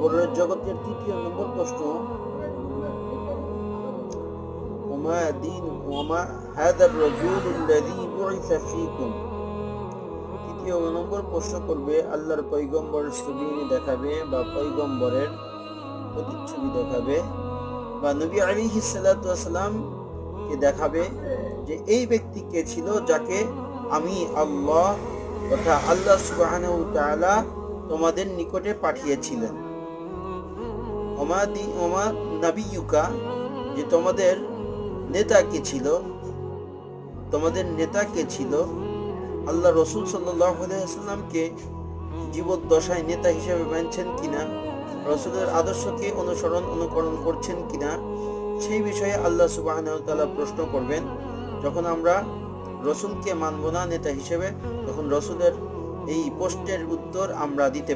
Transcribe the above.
কবরের জগতের তৃতীয় নম্বর প্রশ্ন, ওমা হাযার রাজূলুল্লাযী বুইসা ফীকুম। তৃতীয় নম্বর প্রশ্ন করবে, আল্লাহর পয়গম্বরের ছবি দেখাবে বা পয়গম্বরের প্রতিচ্ছবি দেখাবে বা নবী আলাইহিস সালাতু ওয়াস সালাম কে দেখাবে যে এই ব্যক্তি কে ছিল যাকে আমি আল্লাহ তথা আল্লাহ সুবহানাহু ওয়া তাআলা তোমাদের নিকটে পাঠিয়েছিলেন। ওমা নাবিয়ুকা, যে তোমাদের নেতা কে ছিল, তোমাদের নেতা কে ছিল। আল্লাহ রাসূল সাল্লাল্লাহু আলাইহি ওয়াসাল্লামকে জীবদ্দশায় নেতা হিসেবে মানছেন কিনা, রাসূলের আদর্শকে অনুকরণ করছেন কিনা, সেই বিষয়ে আল্লাহ সুবহানাহু ওয়া তাআলা প্রশ্ন করবেন। যখন আমরা রাসূলকে মানব না নেতা হিসেবে, তখন রাসূলের এই প্রশ্নের উত্তর আমরা দিতে